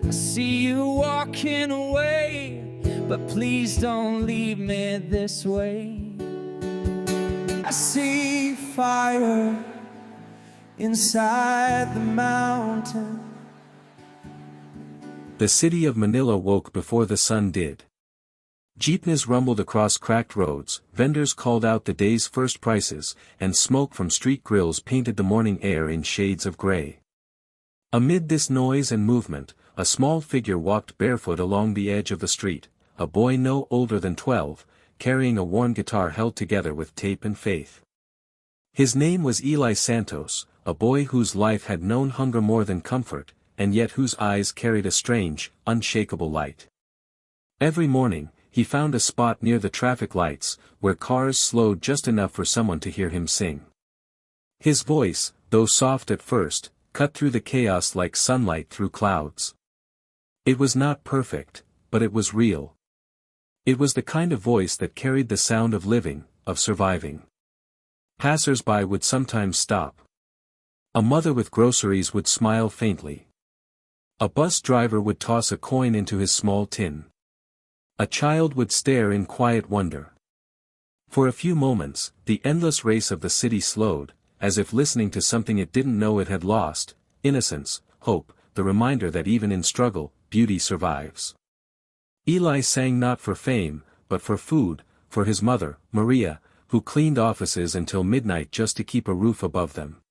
I see you walking away, but please don't leave me this way. I see fire inside the mountain. The city of Manila woke before the sun did. Jeepneys rumbled across cracked roads, vendors called out the day's first prices, and smoke from street grills painted the morning air in shades of gray. Amid this noise and movement, a small figure walked barefoot along the edge of the street, a boy no older than 12, carrying a worn guitar held together with tape and faith. His name was Eli Santos, a boy whose life had known hunger more than comfort, and yet whose eyes carried a strange, unshakable light. Every morning, he found a spot near the traffic lights, where cars slowed just enough for someone to hear him sing. His voice, though soft at first, cut through the chaos like sunlight through clouds. It was not perfect, but it was real. It was the kind of voice that carried the sound of living, of surviving. Passers-by would sometimes stop. A mother with groceries would smile faintly. A bus driver would toss a coin into his small tin. A child would stare in quiet wonder. For a few moments, the endless race of the city slowed, as if listening to something it didn't know it had lost: innocence, hope, the reminder that even in struggle, beauty survives. Eli sang not for fame, but for food, for his mother, Maria, who cleaned offices until midnight just to keep a roof above them.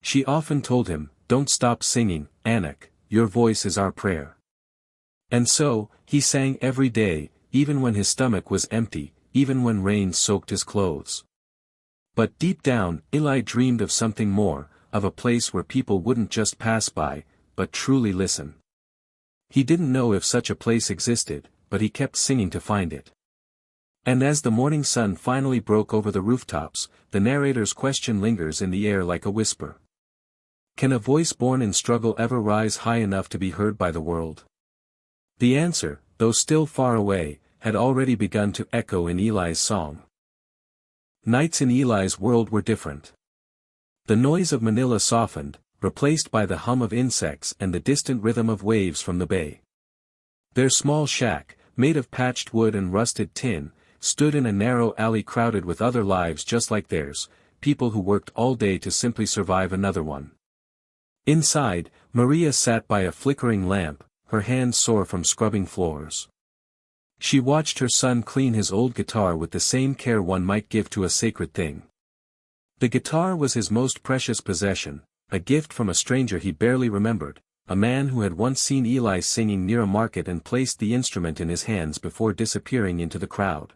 She often told him, "Don't stop singing, Anak, your voice is our prayer." And so, he sang every day, even when his stomach was empty, even when rain soaked his clothes. But deep down, Eli dreamed of something more, of a place where people wouldn't just pass by, but truly listen. He didn't know if such a place existed, but he kept singing to find it. And as the morning sun finally broke over the rooftops, the narrator's question lingers in the air like a whisper. Can a voice born in struggle ever rise high enough to be heard by the world? The answer, though still far away, had already begun to echo in Eli's song. Nights in Eli's world were different. The noise of Manila softened, replaced by the hum of insects and the distant rhythm of waves from the bay. Their small shack, made of patched wood and rusted tin, stood in a narrow alley crowded with other lives just like theirs, people who worked all day to simply survive another one. Inside, Maria sat by a flickering lamp, her hands sore from scrubbing floors. She watched her son clean his old guitar with the same care one might give to a sacred thing. The guitar was his most precious possession, a gift from a stranger he barely remembered, a man who had once seen Eli singing near a market and placed the instrument in his hands before disappearing into the crowd.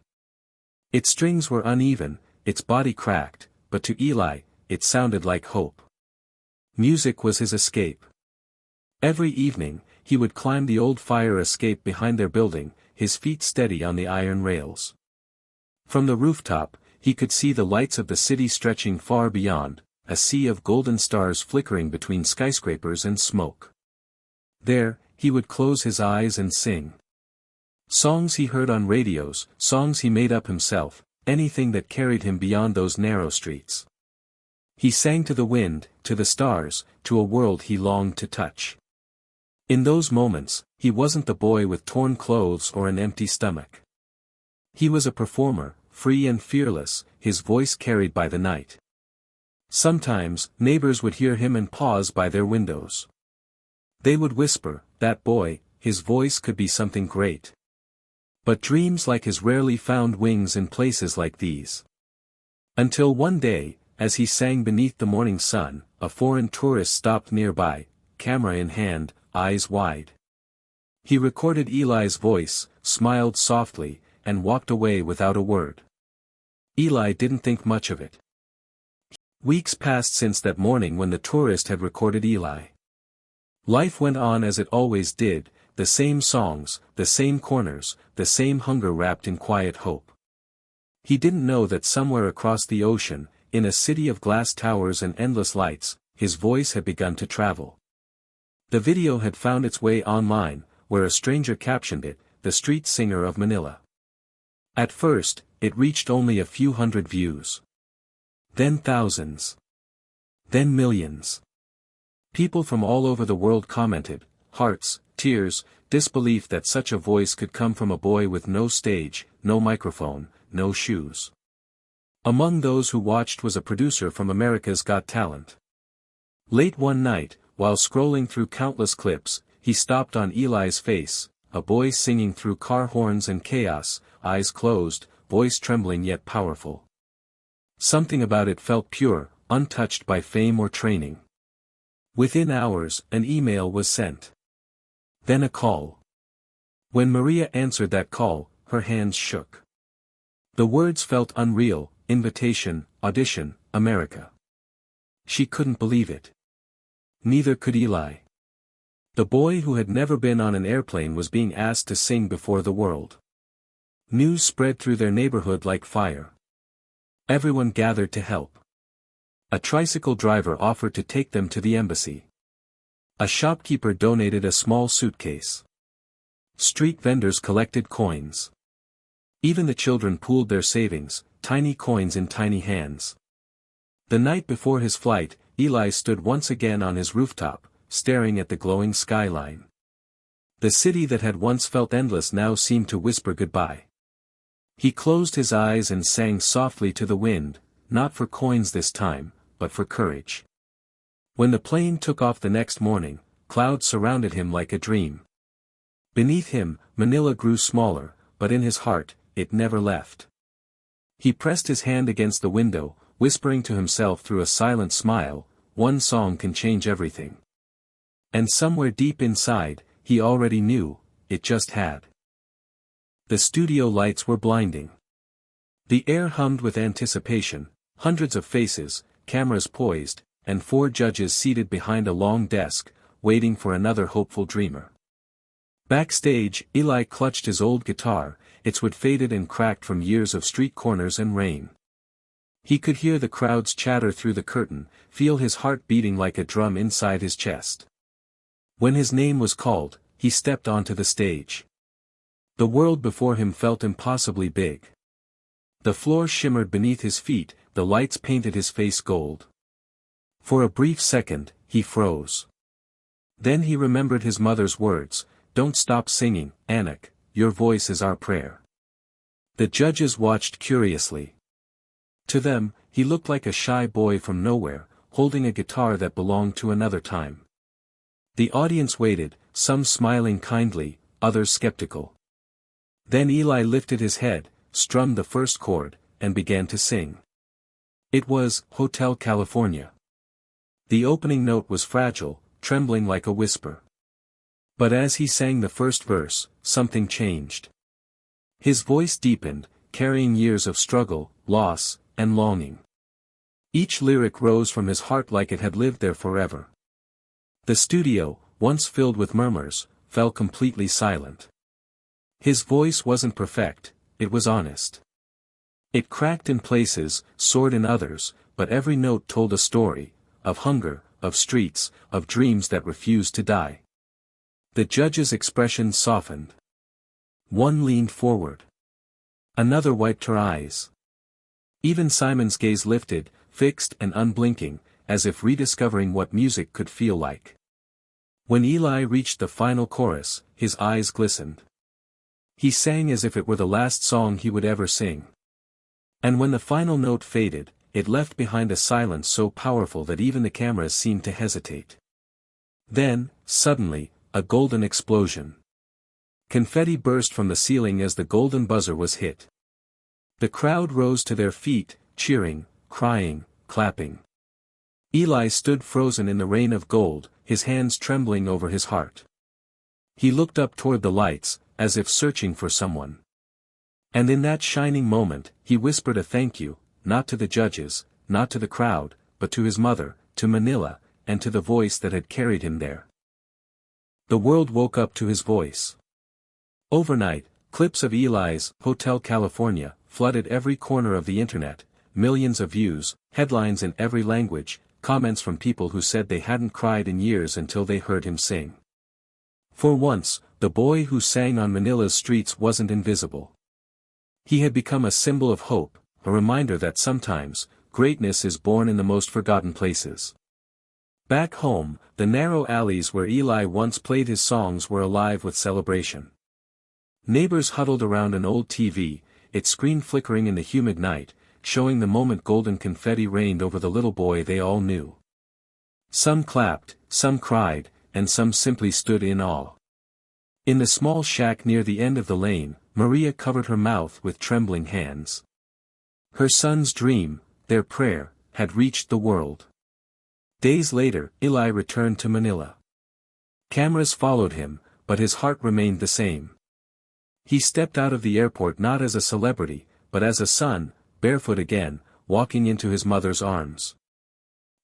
Its strings were uneven, its body cracked, but to Eli, it sounded like hope. Music was his escape. Every evening, he would climb the old fire escape behind their building, his feet steady on the iron rails. From the rooftop, he could see the lights of the city stretching far beyond, a sea of golden stars flickering between skyscrapers and smoke. There, he would close his eyes and sing. Songs he heard on radios, songs he made up himself, anything that carried him beyond those narrow streets. He sang to the wind, to the stars, to a world he longed to touch. In those moments, he wasn't the boy with torn clothes or an empty stomach. He was a performer, free and fearless, his voice carried by the night. Sometimes, neighbors would hear him and pause by their windows. They would whisper, "That boy, his voice could be something great." But dreams like his rarely found wings in places like these. Until one day, as he sang beneath the morning sun, a foreign tourist stopped nearby, camera in hand, eyes wide. He recorded Eli's voice, smiled softly, and walked away without a word. Eli didn't think much of it. Weeks passed since that morning when the tourist had recorded Eli. Life went on as it always did, the same songs, the same corners, the same hunger wrapped in quiet hope. He didn't know that somewhere across the ocean, in a city of glass towers and endless lights, his voice had begun to travel. The video had found its way online, where a stranger captioned it, "The Street Singer of Manila." At first, it reached only a few hundred views. Then thousands. Then millions. People from all over the world commented, hearts, tears, disbelief that such a voice could come from a boy with no stage, no microphone, no shoes. Among those who watched was a producer from America's Got Talent. Late one night, while scrolling through countless clips, he stopped on Eli's face, a boy singing through car horns and chaos, eyes closed, voice trembling yet powerful. Something about it felt pure, untouched by fame or training. Within hours, an email was sent. Then a call. When Maria answered that call, her hands shook. The words felt unreal: invitation, audition, America. She couldn't believe it. Neither could Eli. The boy who had never been on an airplane was being asked to sing before the world. News spread through their neighborhood like fire. Everyone gathered to help. A tricycle driver offered to take them to the embassy. A shopkeeper donated a small suitcase. Street vendors collected coins. Even the children pooled their savings, tiny coins in tiny hands. The night before his flight, Eli stood once again on his rooftop, staring at the glowing skyline. The city that had once felt endless now seemed to whisper goodbye. He closed his eyes and sang softly to the wind, not for coins this time, but for courage. When the plane took off the next morning, clouds surrounded him like a dream. Beneath him, Manila grew smaller, but in his heart, it never left. He pressed his hand against the window, whispering to himself through a silent smile, "One song can change everything." And somewhere deep inside, he already knew, it just had. The studio lights were blinding. The air hummed with anticipation, hundreds of faces, cameras poised, and 4 judges seated behind a long desk, waiting for another hopeful dreamer. Backstage, Eli clutched his old guitar, its wood faded and cracked from years of street corners and rain. He could hear the crowd's chatter through the curtain, feel his heart beating like a drum inside his chest. When his name was called, he stepped onto the stage. The world before him felt impossibly big. The floor shimmered beneath his feet, the lights painted his face gold. For a brief second, he froze. Then he remembered his mother's words, "Don't stop singing, Anak, your voice is our prayer." The judges watched curiously. To them, he looked like a shy boy from nowhere, holding a guitar that belonged to another time. The audience waited, some smiling kindly, others skeptical. Then Eli lifted his head, strummed the first chord, and began to sing. It was Hotel California. The opening note was fragile, trembling like a whisper. But as he sang the first verse, something changed. His voice deepened, carrying years of struggle, loss, and longing. Each lyric rose from his heart like it had lived there forever. The studio, once filled with murmurs, fell completely silent. His voice wasn't perfect, it was honest. It cracked in places, soared in others, but every note told a story, of hunger, of streets, of dreams that refused to die. The judge's expression softened. One leaned forward. Another wiped her eyes. Even Simon's gaze lifted, fixed and unblinking, as if rediscovering what music could feel like. When Eli reached the final chorus, his eyes glistened. He sang as if it were the last song he would ever sing. And when the final note faded, it left behind a silence so powerful that even the cameras seemed to hesitate. Then, suddenly, a golden explosion. Confetti burst from the ceiling as the golden buzzer was hit. The crowd rose to their feet, cheering, crying, clapping. Eli stood frozen in the rain of gold, his hands trembling over his heart. He looked up toward the lights, as if searching for someone. And in that shining moment, he whispered a thank you, not to the judges, not to the crowd, but to his mother, to Manila, and to the voice that had carried him there. The world woke up to his voice. Overnight, clips of Eli's Hotel California flooded every corner of the internet, millions of views, headlines in every language, comments from people who said they hadn't cried in years until they heard him sing. For once, the boy who sang on Manila's streets wasn't invisible. He had become a symbol of hope, a reminder that sometimes, greatness is born in the most forgotten places. Back home, the narrow alleys where Eli once played his songs were alive with celebration. Neighbors huddled around an old TV, its screen flickering in the humid night, showing the moment golden confetti rained over the little boy they all knew. Some clapped, some cried, and some simply stood in awe. In the small shack near the end of the lane, Maria covered her mouth with trembling hands. Her son's dream, their prayer, had reached the world. Days later, Eli returned to Manila. Cameras followed him, but his heart remained the same. He stepped out of the airport not as a celebrity, but as a son, barefoot again, walking into his mother's arms.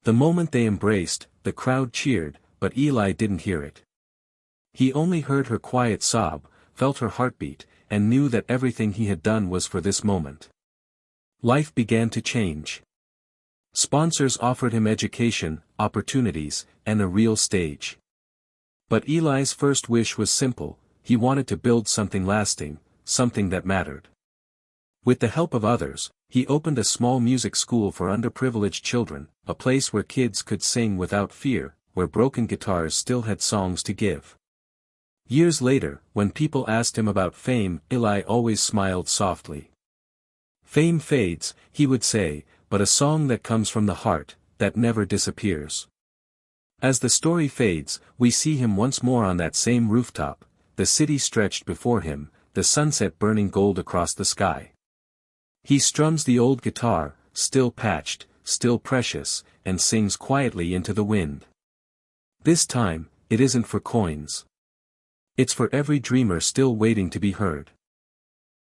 The moment they embraced, the crowd cheered, but Eli didn't hear it. He only heard her quiet sob, felt her heartbeat, and knew that everything he had done was for this moment. Life began to change. Sponsors offered him education, opportunities, and a real stage. But Eli's first wish was simple: he wanted to build something lasting, something that mattered. With the help of others, he opened a small music school for underprivileged children, a place where kids could sing without fear, where broken guitars still had songs to give. Years later, when people asked him about fame, Eli always smiled softly. "Fame fades," he would say, "but a song that comes from the heart, that never disappears." As the story fades, we see him once more on that same rooftop, the city stretched before him, the sunset burning gold across the sky. He strums the old guitar, still patched, still precious, and sings quietly into the wind. This time, it isn't for coins. It's for every dreamer still waiting to be heard.